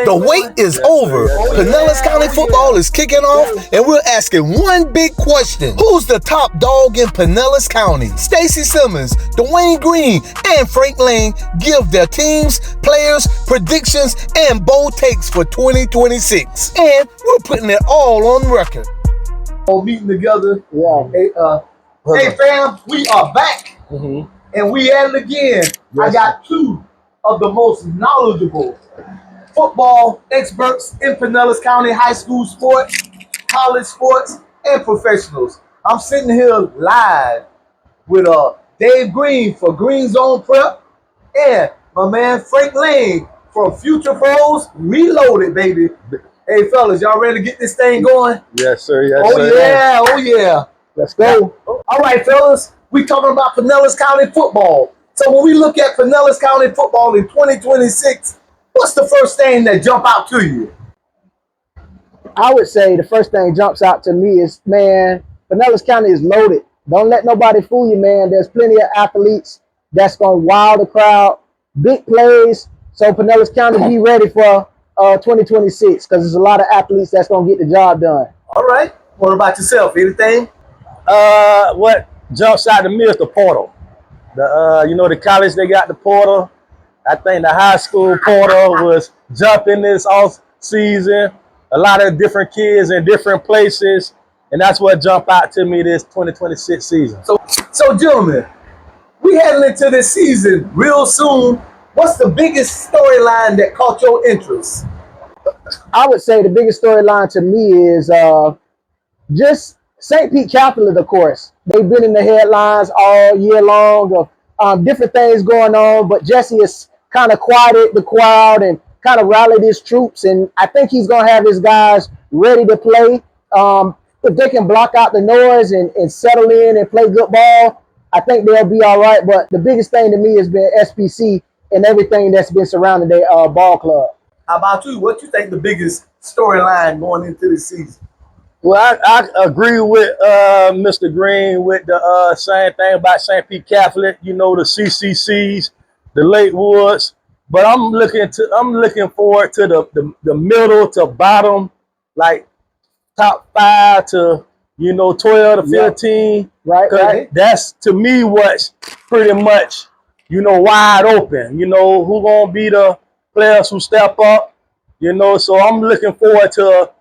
The wait is over. Pinellas County football is kicking off, and we're asking one big question. Who's the top dog in Pinellas County? Stacey Simmons, Dwayne Green, and Frank Lane give their teams, players, predictions, and bold takes for 2026. And we're putting it all on record. All meeting together. Yeah. Hey fam, we are back. And we at it again. Yes. I got two of the most knowledgeable football experts in Pinellas County high school sports, college sports, and professionals. I'm sitting here live with Dave Green for Green Zone Prep and my man Frank Lane from Future Pros Reloaded, baby. Hey fellas, y'all ready to get this thing going? Yes, sir. Yes, sir. Yeah, oh yeah. Let's go. All right, fellas, we talking about Pinellas County football. So when we look at Pinellas County football in 2026, what's the first thing that jump out to you? I would say the first thing jumps out to me is, man, Pinellas County is loaded. Don't let nobody fool you, man. There's plenty of athletes that's going to wow the crowd, big plays. So Pinellas County, be ready for 2026 because there's a lot of athletes that's going to get the job done. All right. What about yourself? Anything? What jumps out to me is the portal. The college, they got the portal. I think the high school portal was jumping this off season. A lot of different kids in different places, and that's what jumped out to me this 2026 season. So gentlemen, we heading into this season real soon. What's the biggest storyline that caught your interest? I would say the biggest storyline to me is just St. Pete Catholic, of course. They've been in the headlines all year long of different things going on, but Jesse has kind of quieted the crowd and kind of rallied his troops, and I think he's going to have his guys ready to play. If they can block out the noise and settle in and play good ball, I think they'll be all right. But the biggest thing to me has been SPC and everything that's been surrounding their ball club. How about you? What you think the biggest storyline going into this season? Well, I agree with Mr. Green with the same thing about St. Pete Catholic. The CCCs, the Lake Woods, but I'm looking forward to the middle to bottom, like top 5 to 12 to 15. Right. That's to me what's pretty much wide open. Who gonna be the players who step up. So I'm looking forward to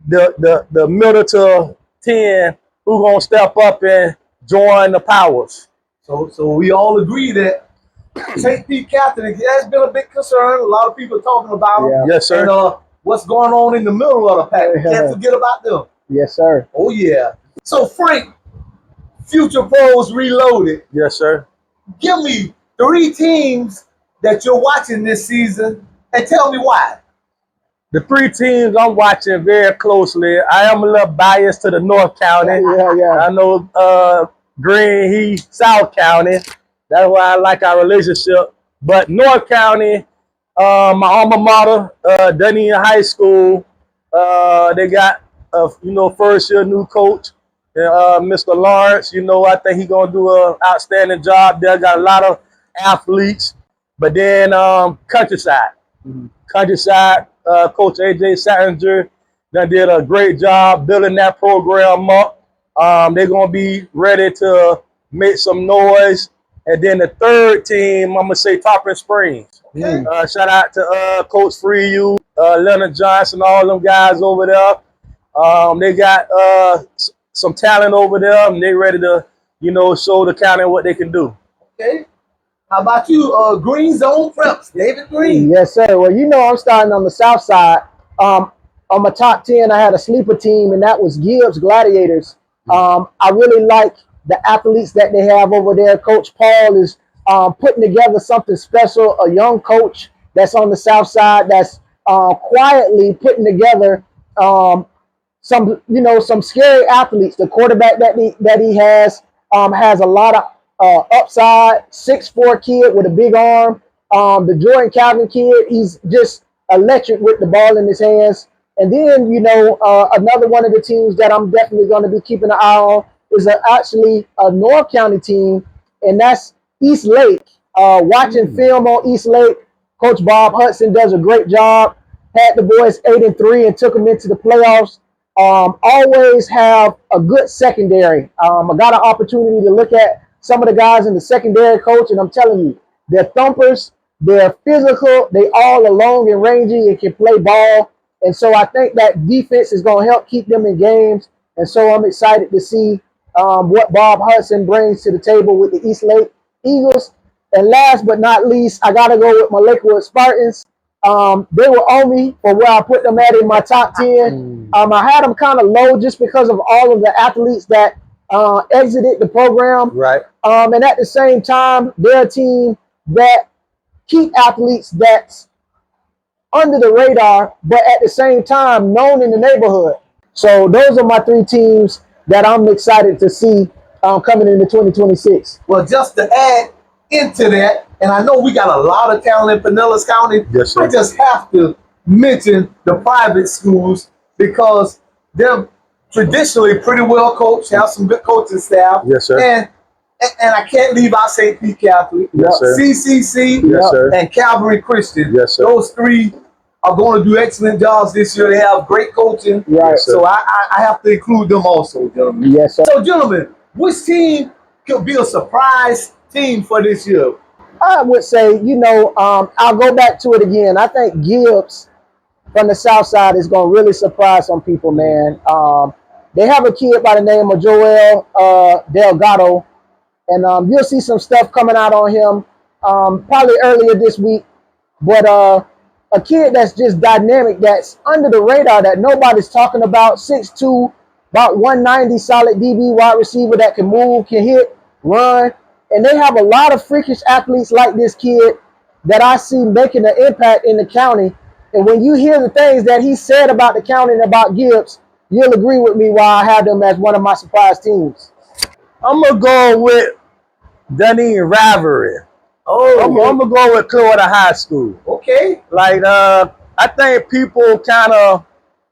the middle to 10 who gonna step up and join the powers. So we all agree that St. Pete Catholic has been a big concern. A lot of people talking about them. Yeah. Yes, sir. And what's going on in the middle of the pack? Can't forget about them. Yes, sir. Oh yeah. So Frank, Future Pros Reloaded. Yes, sir. Give me 3 teams that you're watching this season and tell me why. The 3 teams I'm watching very closely. I am a little biased to the North County. Yeah. I know Green, he South County. That's why I like our relationship. But North County, my alma mater, Dunedin High School, they got first year new coach, Mr. Lawrence. I think he's gonna do an outstanding job. They got a lot of athletes. But then Countryside. Countryside, Coach AJ Sattinger, they did a great job building that program up. They're going to be ready to make some noise. And then the 3rd team, I'm going to say Tarpon Springs. Okay. Shout out to Coach Freeyu, Leonard Johnson, all them guys over there. They got some talent over there, and they're ready to, show the county what they can do. Okay. How about you, Green Zone Preps, David Green? Yes, sir. Well, I'm starting on the south side. On my top 10, I had a sleeper team, and that was Gibbs Gladiators. I really like the athletes that they have over there. Coach Paul is putting together something special, a young coach that's on the south side that's quietly putting together some scary athletes. The quarterback that he has a lot of upside, 6'4" kid with a big arm. The Jordan Calvin kid, he's just electric with the ball in his hands. And then, another one of the teams that I'm definitely going to be keeping an eye on is actually a North County team, and that's East Lake. Watching film on East Lake, Coach Bob Hudson does a great job. had the boys 8-3 and took them into the playoffs. Always have a good secondary. I got an opportunity to look at some of the guys in the secondary coach, and I'm telling you, they're thumpers, they're physical, they all are long and rangy and can play ball. And so I think that defense is going to help keep them in games. And so I'm excited to see what Bob Hudson brings to the table with the East Lake Eagles. And last but not least, I got to go with my Lakewood Spartans. They were on me for where I put them at in my top 10. I had them kind of low just because of all of the athletes that exited the program. Right. And at the same time, they're a team that keep athletes that's under the radar, but at the same time known in the neighborhood. So those are my 3 teams that I'm excited to see coming into 2026. Well, just to add into that, and I know we got a lot of talent in Pinellas County. Yes, sir. I just have to mention the private schools because they're traditionally pretty well coached, have some good coaching staff. Yes, sir. And I can't leave out St. Pete Catholic, Yes, sir. CCC, Yes, sir. and Calvary Christian. Yes, sir. Those 3 are going to do excellent jobs this year. They have great coaching. Right. So I have to include them also, gentlemen. Yes, sir. So, gentlemen, which team could be a surprise team for this year? I would say, I'll go back to it again. I think Gibbs from the South Side is going to really surprise some people, man. They have a kid by the name of Joel Delgado, and you'll see some stuff coming out on him probably earlier this week. But a kid that's just dynamic, that's under the radar, that nobody's talking about, 6'2", about 190, solid DB wide receiver that can move, can hit, run. And they have a lot of freakish athletes like this kid that I see making an impact in the county. And when you hear the things that he said about the county and about Gibbs, you'll agree with me why I have them as one of my surprise teams. I'm going to go with Dunedin Rivalry. Oh, I'm going to go with Clearwater High School. okay. Like, I think people kind of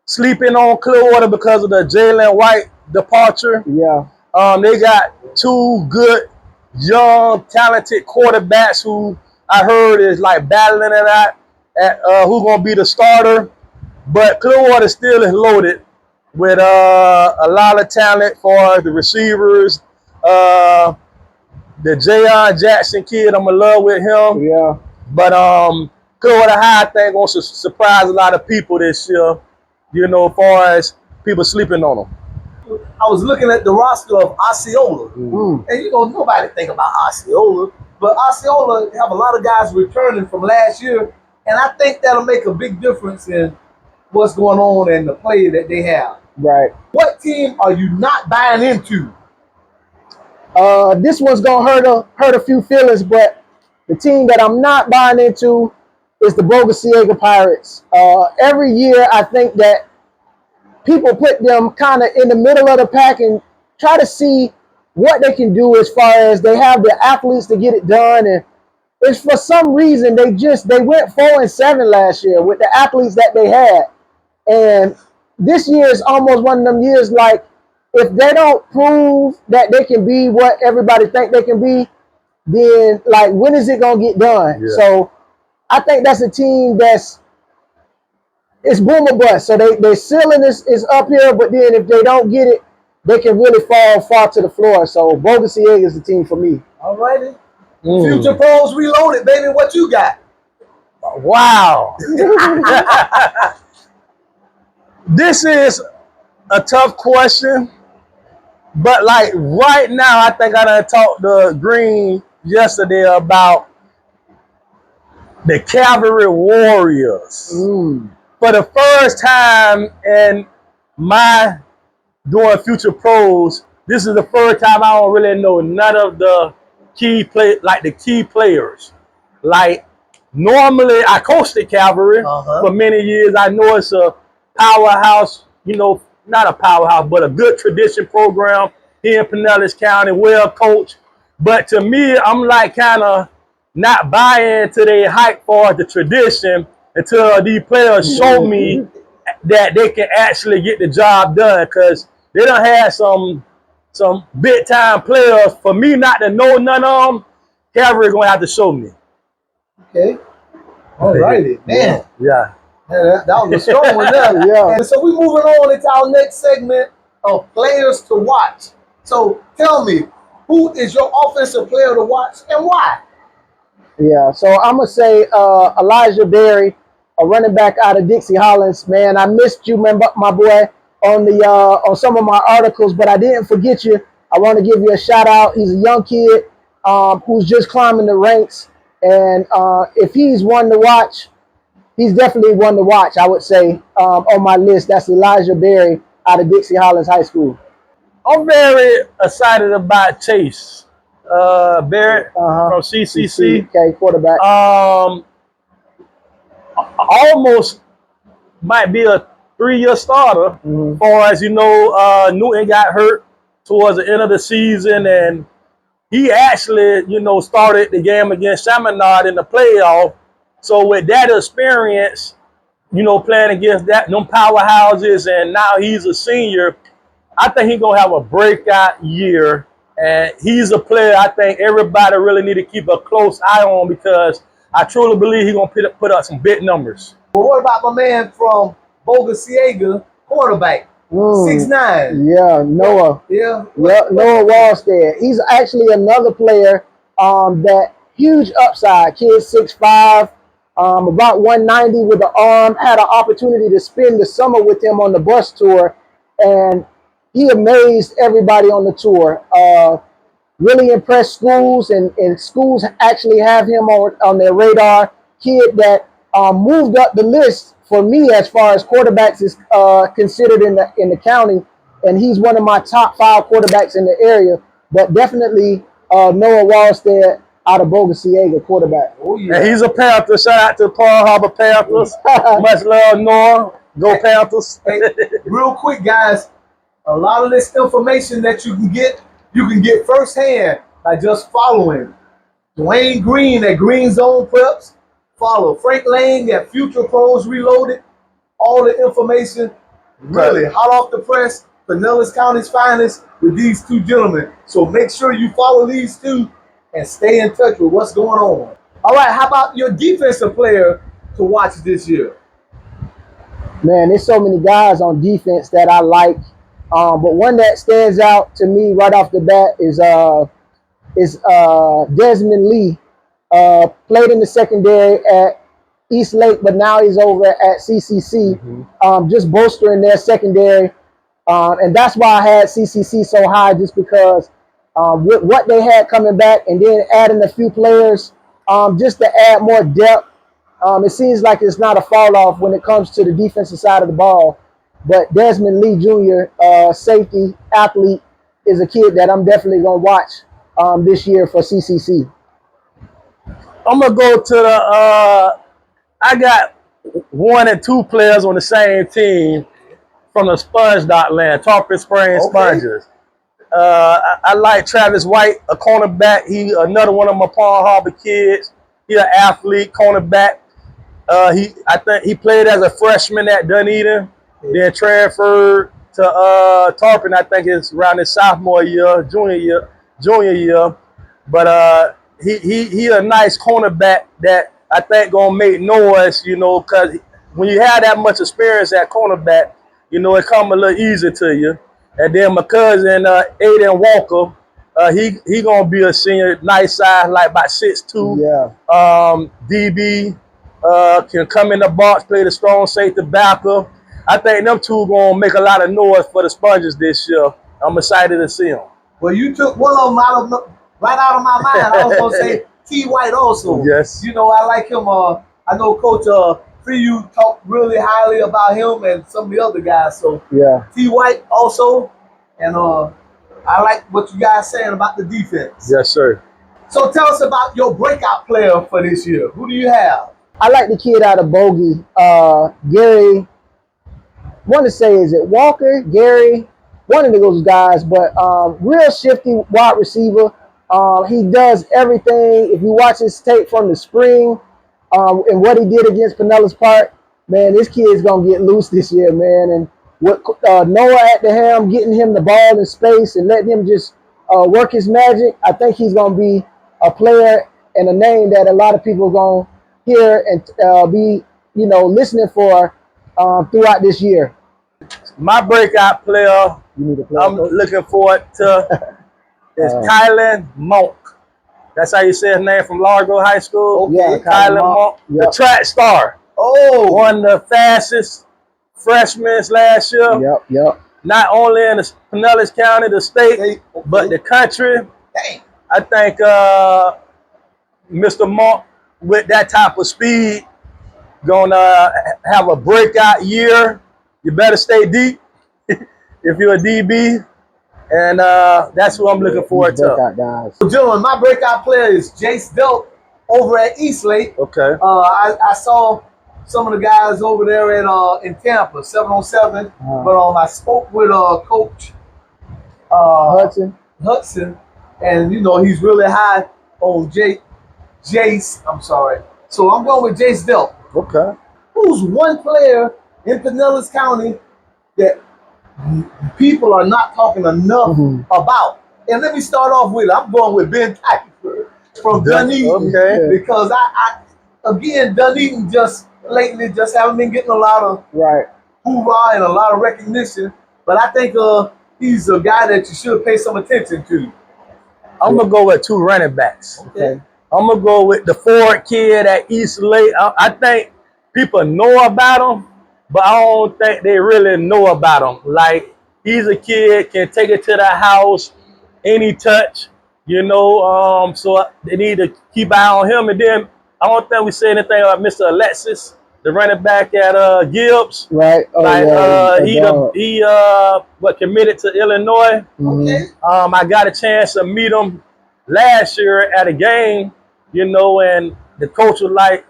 sleeping on Clearwater because of the Jalen White departure. Yeah. They got 2 good, young, talented quarterbacks who I heard is like battling it out at who's going to be the starter. But Clearwater still is loaded with a lot of talent for the receivers. The Jayon Jackson kid, I'm in love with him. Yeah. But Clearwater High, I think, going to surprise a lot of people this year, as far as people sleeping on them. I was looking at the roster of Osceola, and nobody think about Osceola, but Osceola have a lot of guys returning from last year, and I think that'll make a big difference in what's going on and the play that they have. Right. What team are you not buying into? This one's gonna hurt a few feelings, but the team that I'm not buying into is the Bogosiega Pirates. Every year, I think that people put them kind of in the middle of the pack and try to see what they can do as far as they have the athletes to get it done. And it's for some reason they went 4-7 last year with the athletes that they had. And this year is almost one of them years like, if they don't prove that they can be what everybody think they can be, then like, when is it going to get done? Yeah. So I think that's a team it's boom or bust. So their ceiling is up here, but then if they don't get it, they can really fall far to the floor. So Bogosiega is the team for me. All righty. Future Pros Reloaded, baby. What you got? Wow. This is a tough question, but like right now, I think I done talked to Green yesterday about the Cavalry Warriors. For the first time in my doing Future Pros, this is the first time I don't really know none of the key players. Like normally I coached the Cavalry for many years. I know it's a powerhouse, not a powerhouse, but a good tradition program here in Pinellas County, well coached. But to me, I'm like kind of not buying into their hype for the tradition until these players show me that they can actually get the job done, because they done had some big time players. For me not to know none of them, Cavalry gonna have to show me. Okay. All righty, man. Yeah. Yeah, that was a strong one there. Yeah. And so we're moving on into our next segment of players to watch. So tell me, who is your offensive player to watch and why? Yeah, so I'm gonna say Elijah Berry, a running back out of Dixie Hollins. Man, I missed you, man, my boy, on the on some of my articles, but I didn't forget you. I want to give you a shout out. He's a young kid who's just climbing the ranks, and if he's one to watch, he's definitely one to watch. I would say on my list. That's Elijah Berry out of Dixie Hollins High School. I'm very excited about Chase Barrett from CCC. Okay, quarterback. Almost might be a 3-year starter. Far as you know, Newton got hurt towards the end of the season, and he actually, started the game against Chaminade in the playoff. So with that experience, playing against them powerhouses, and now he's a senior, I think he's going to have a breakout year. And he's a player I think everybody really need to keep a close eye on, because I truly believe he's going to put up some big numbers. But what about my man from Bogosiega, quarterback, 6'9"? Yeah, Noah. Yeah. Noah Wallstead. He's actually another player that huge upside. Kid 6'5", about 190 with the arm. Had an opportunity to spend the summer with him on the bus tour, and he amazed everybody on the tour. Really impressed schools, and schools actually have him on their radar. Kid that moved up the list for me as far as quarterbacks is considered in the county, and he's one of my top 5 quarterbacks in the area. But definitely Noah Wallstead out of Bogosiega, quarterback. Oh, yeah. And he's a Panther. Shout out to Paul Harbor Panthers. Much love, Noah. Go Panthers. Hey, real quick, guys, a lot of this information that you can get firsthand by just following Dwayne Green at Green Zone Preps. Follow Frank Lang at Future Pros Reloaded. All the information really hot off the press. Pinellas County's finest with these two gentlemen. So make sure you follow these two and stay in touch with what's going on. All right, how about your defensive player to watch this year? Man, there's so many guys on defense that I like. But one that stands out to me right off the bat is Desmond Lee. Played in the secondary at East Lake, but now he's over at CCC, just bolstering their secondary. And that's why I had CCC so high, just because with what they had coming back, and then adding a few players just to add more depth. It seems like it's not a fall off when it comes to the defensive side of the ball. But Desmond Lee Jr., safety, athlete, is a kid that I'm definitely going to watch this year for CCC. I'm going to go to the I got 1 and 2 players on the same team from the Sponge land, Tarpon Springs Sponges. I like Travis White, a cornerback. He another one of my Palm Harbor kids. He an athlete, cornerback. I think he played as a freshman at Dunedin, then transferred to Tarpon. I think it's around his sophomore year, junior year. But he a nice cornerback that I think gonna make noise, because when you have that much experience at cornerback, it come a little easier to you. And then my cousin Aiden Walker, he gonna be a senior, nice size, like about 6'2". Yeah. DB can come in the box, play the strong safety backer. I think them two gonna make a lot of noise for the Sponges this year. I'm excited to see them. Well, you took one of them right out of my mind. I was gonna say T. White also. Yes. I like him. I know Coach Freyu talked really highly about him and some of the other guys. So yeah, T. White also, and I like what you guys saying about the defense. Yes, sir. So tell us about your breakout player for this year. Who do you have? I like the kid out of Bogey, Gary. Want to say, is it Walker, Gary? One of those guys, but real shifty wide receiver. He does everything. If you watch his tape from the spring and what he did against Pinellas Park, man, this kid's gonna get loose this year, man. And what Noah at the helm, getting him the ball in space and letting him just work his magic, I think he's gonna be a player and a name that a lot of people are gonna hear and be listening for throughout this year? My breakout player, You need a player. I'm looking forward to is Kylan Monk. That's how you say his name, from Largo High School. Yeah, Kylan Monk, Yep. the track star. Oh, One of the fastest freshmen last year. Yep. Not only in the Pinellas County, the state, but the country. dang. I think Mr. Monk, with that type of speed, gonna have a breakout year. You better stay deep if you're a DB. And that's who I'm looking forward to. Breakout guys. Gentlemen, my breakout player is Jace Delp over at Eastlake. Okay. I saw some of the guys over there in Tampa, 7-on-7. But I spoke with Coach Hudson, and he's really high on Jace. I'm sorry. So I'm going with Jace Delp. Okay. Who's one player in Pinellas County that people are not talking enough about? And let me start off with, I'm going with Ben Tyler from Dunedin. Okay. Because Dunedin lately haven't been getting a lot of hoorah and a lot of recognition. But I think he's a guy that you should pay some attention to. I'm going to go with 2 running backs. Okay. I'm going to go with the Ford kid at Eastlake. I think people know about him, but I don't think they really know about him. Like, he's a kid, can take it to the house, any touch, so they need to keep an eye on him. And then I don't think we say anything about Mr. Alexis, the running back at Gibbs. Right. He committed to Illinois. Okay. I got a chance to meet him last year at a game, and the coach was like,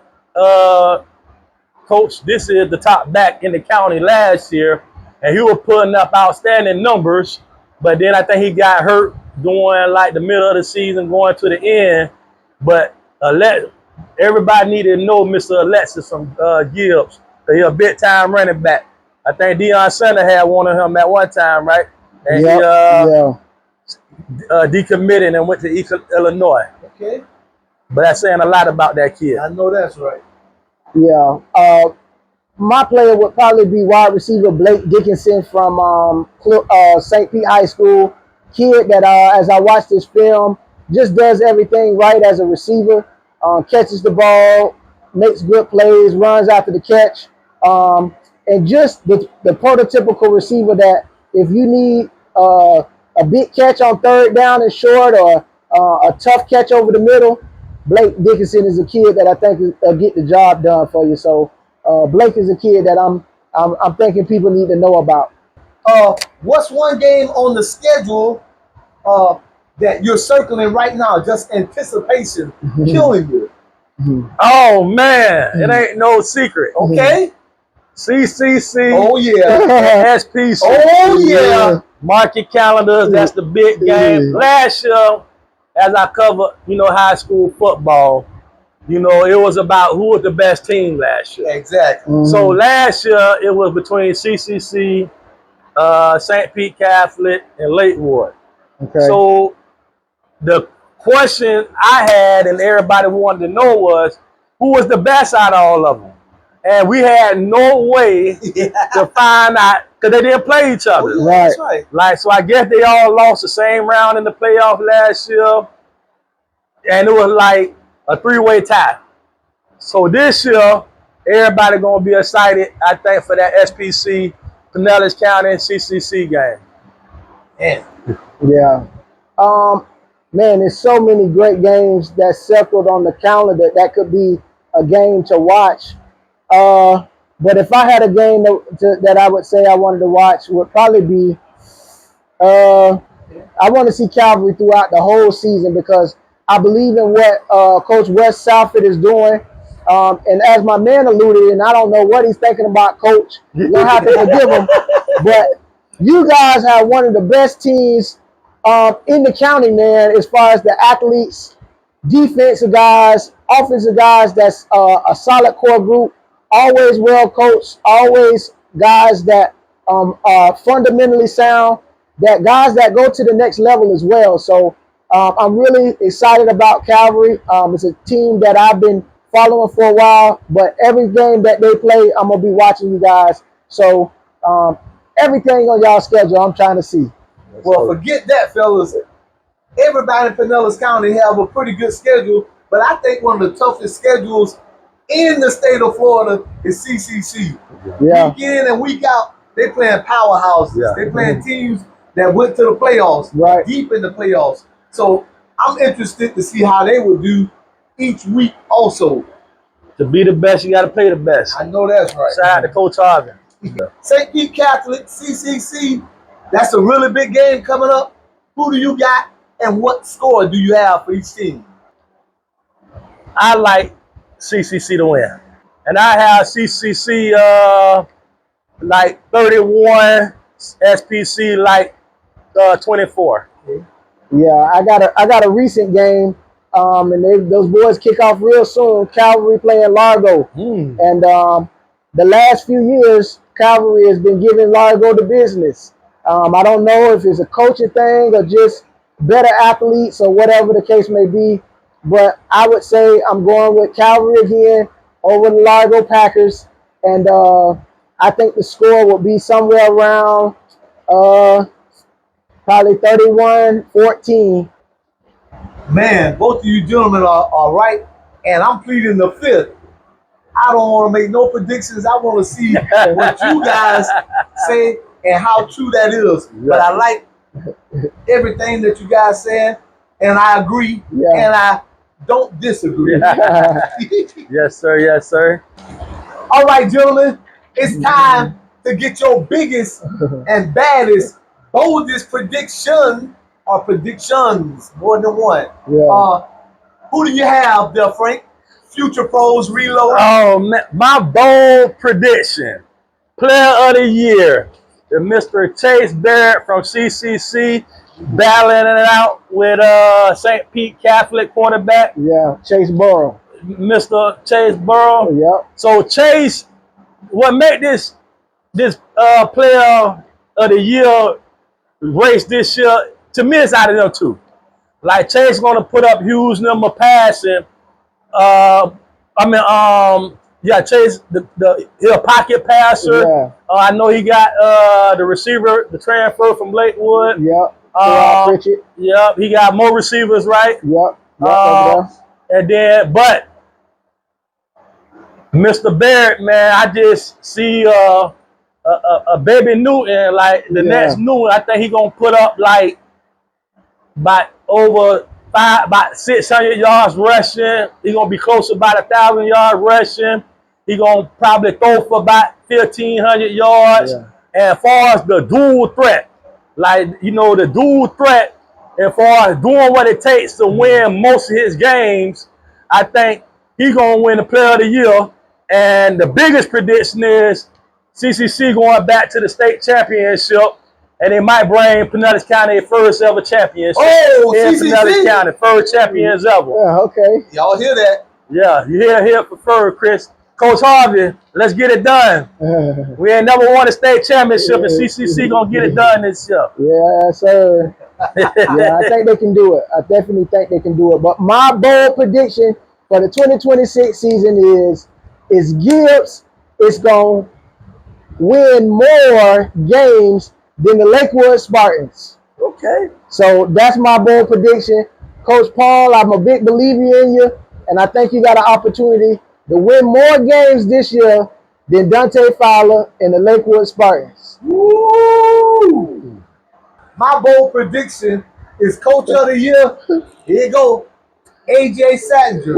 Coach, this is the top back in the county last year, and he was putting up outstanding numbers, but then I think he got hurt during like the middle of the season, going to the end. But everybody needed to know Mr. Alexis from Gibbs. He's a big time running back. I think Deion Center had one of him at one time, right? And he decommitted and went to East Illinois. Okay. But that's saying a lot about that kid. I know that's right. Yeah. My player would probably be wide receiver Blake Dickinson from St. Pete High School. Kid that, as I watch this film, just does everything right as a receiver. Catches the ball, makes good plays, runs after the catch. And just the prototypical receiver that if you need a big catch on third down and short, or a tough catch over the middle, Blake Dickinson is a kid that I think will get the job done for you. So Blake is a kid that I'm thinking people need to know about. What's one game on the schedule that you're circling right now? Just anticipation killing you. Oh man, it ain't no secret. Okay. CCC. Oh yeah. SPC. Oh yeah. Market calendars. That's the big game. Last year, as I covered, high school football, it was about who was the best team last year. Exactly. So last year it was between CCC, St. Pete Catholic, and Lakewood. Okay. So the question I had and everybody wanted to know was, who was the best out of all of them? And we had no way to find out because they didn't play each other. Oh, yeah, that's right. Like, so I guess they all lost the same round in the playoff last year. And it was like a 3-way tie. So this year, everybody going to be excited, I think, for that SPC, Pinellas County, CCC game. Yeah. Man, there's so many great games that's circled on the calendar that could be a game to watch. But if I had a game that I would say I wanted to watch, would probably be I want to see Calvary throughout the whole season because I believe in what Coach Wes Southford is doing. And as my man alluded, and I don't know what he's thinking about, Coach, you're going to have to forgive him. But you guys have one of the best teams in the county, man, as far as the athletes, defensive guys, offensive guys. That's a solid core group, always well coached, always guys that are fundamentally sound, that guys that go to the next level as well. So I'm really excited about Calvary. It's a team that I've been following for a while, but every game that they play, I'm gonna be watching you guys. So everything on y'all schedule, I'm trying to see. Well, forget that, fellas. Everybody in Pinellas County have a pretty good schedule, but I think one of the toughest schedules in the state of Florida is CCC. Yeah. Week in and week out, they playing powerhouses. Yeah. They playing teams that went to the playoffs, Right. deep in the playoffs. So I'm interested to see how they will do each week also. To be the best, you got to play the best. I know that's right. Shout out to Coach Harvey. St. Pete Catholic, CCC, that's a really big game coming up. Who do you got and what score do you have for each team? I like CCC to win. And I have CCC like 31, SPC like 24. Yeah, I got a recent game, and those boys kick off real soon. Calvary playing Largo, and the last few years, Calvary has been giving Largo the business. I don't know if it's a coaching thing or just better athletes or whatever the case may be, but I would say I'm going with Calvary again over the Largo Packers, and I think the score will be somewhere around probably 31-14. Man, both of you gentlemen are right, and I'm pleading the fifth. I don't want to make no predictions. I want to see what you guys say and how true that is. But I like everything that you guys said, and I agree, and I don't disagree. Yes, sir. Yes, sir. All right, gentlemen, it's time to get your biggest and baddest, boldest prediction or predictions, more than one. Yeah. Who do you have there, Frank? Future pros reload. Oh, man, my bold prediction, player of the year, the Mr. Chase Barrett from CCC, battling it out with St. Pete Catholic quarterback. Yeah, Chase Burrow. Mr. Chase Burrow. Yep. So Chase, what made this player of the year race this year, to me, it's out of them two. Like Chase gonna put up huge number passing. Chase he's a pocket passer. Yeah. I know he got the receiver, the transfer from Lakewood. Yep. Yep. He got more receivers, right? Yep. And then, but Mr. Barrett, man, I just see a baby Newton, like the next Newton. I think he gonna put up like about 600 yards rushing. He gonna be close to about 1,000 yards rushing. He gonna probably throw for about 1,500 yards. Yeah. And as far as the dual threat, like the dual threat, as far as doing what it takes to win most of his games, I think he's gonna win the player of the year. And the biggest prediction is CCC going back to the state championship, and they might bring Pinellas County first ever championship. Oh, in CCC? Pinellas County, first champions ever. Yeah, okay. Y'all hear that? Yeah, you hear for first, Chris. Coach Harvey, let's get it done. We ain't never won a state championship, and CCC gonna get it done this year. Yeah, sir. Yeah, I think they can do it. I definitely think they can do it. But my bold prediction for the 2026 season is Gibbs is going to win more games than the Lakewood Spartans. Okay. So that's my bold prediction. Coach Paul, I'm a big believer in you, and I think you got an opportunity to win more games this year than Dante Fowler and the Lakewood Spartans. Woo! My bold prediction is Coach of the Year. Here you go. AJ Sattinger.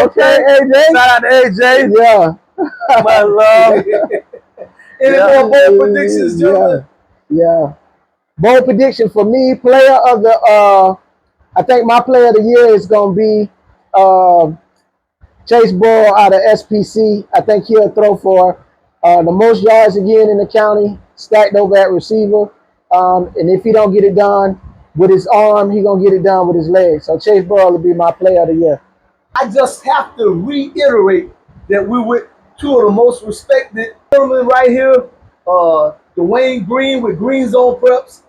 Okay, AJ. Shout out to AJ. Yeah. My love. Any more bold predictions, gentlemen? Yeah. Bold prediction for me, player of the I think my player of the year is gonna be Chase Burrow out of SPC. I think he'll throw for the most yards again in the county, stacked over at receiver. And if he don't get it done with his arm, he gonna get it done with his legs. So Chase Burrow will be my player of the year. I just have to reiterate that we're with two of the most respected gentlemen right here. Dwayne Green with Green Zone Preps.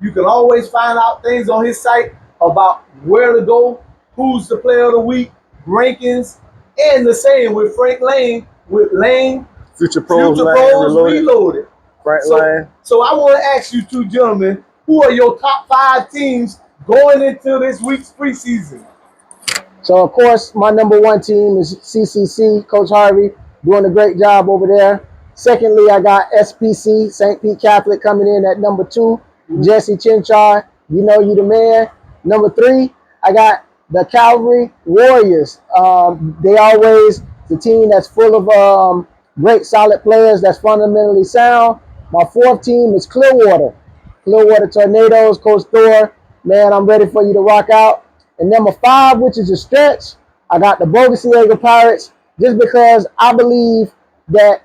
You can always find out things on his site about where to go, who's the player of the week, rankings, and the same with Frank Lane, with Lane, Future Pros Reloaded. Frank Lane. So I want to ask you two gentlemen, who are your top 5 teams going into this week's preseason? So, of course, my number 1 team is CCC, Coach Harvey, doing a great job over there. Secondly, I got SPC, St. Pete Catholic, coming in at number 2. Jesse Chinchar, you know you the man. Number 3, I got the Calvary Warriors. They always the team that's full of great, solid players that's fundamentally sound. My 4th team is Clearwater Tornadoes, Coach Thor. Man, I'm ready for you to rock out. And number 5, which is a stretch, I got the Bogosiega Pirates, just because I believe that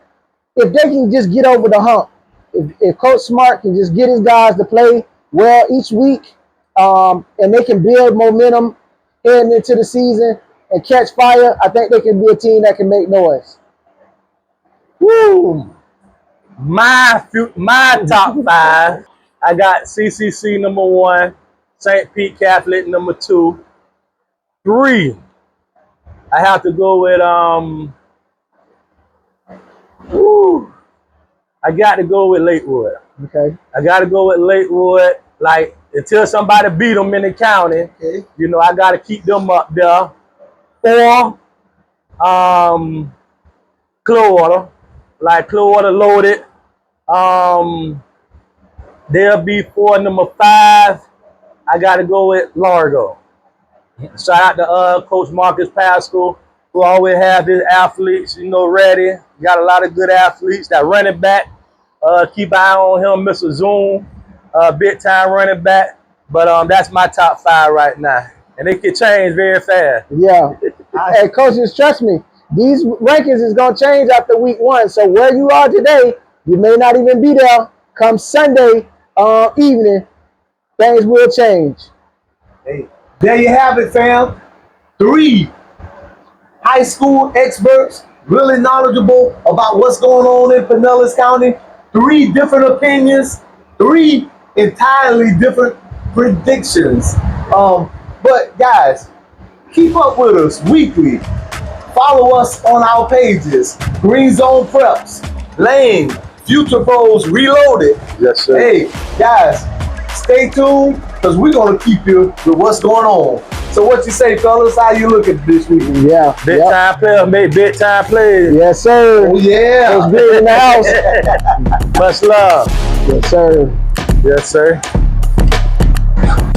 if they can just get over the hump, if Coach Smart can just get his guys to play well each week, and they can build momentum into the season and catch fire, I think they can be a team that can make noise. Woo! My top 5, I got CCC number 1, St. Pete Catholic number 2. 3, I have to go with I got to go with Lakewood. Okay. I got to go with Lakewood. Like, until somebody beat them in the county, you know, I got to keep them up there. 4, Clearwater. Like, Clearwater loaded. They'll be 4. Number 5, I got to go with Largo. Shout out to Coach Marcus Pascal, who always have his athletes, you know, ready. Got a lot of good athletes. That running back, keep an eye on him, Mr. Zoom, big time running back. But that's my top 5 right now, and it can change very fast. Yeah, hey coaches, trust me, these rankings is gonna change after week 1. So where you are today, you may not even be there come Sunday evening. Things will change. Hey, there you have it, fam. 3 high school experts, really knowledgeable about what's going on in Pinellas County. 3 different opinions, 3 entirely different predictions. But guys, keep up with us weekly. Follow us on our pages. Green Zone Preps, Lane, Future Pros Reloaded. Yes, sir. Hey, guys, stay tuned, because we're going to keep you with what's going on. So what you say, fellas? How you looking this week? Yeah. Big time player, make big time plays. Yes, sir. Oh, yeah. Coach Big in the house. Much love. Yes, sir. Yes, sir.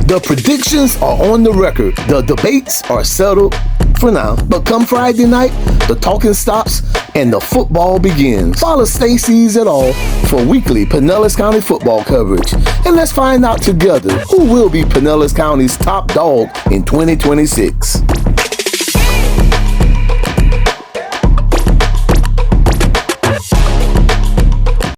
The predictions are on the record. The debates are settled for now. But come Friday night, the talking stops and the football begins. Follow Stacees et al. For weekly Pinellas County football coverage. And let's find out together who will be Pinellas County's top dog in 2026.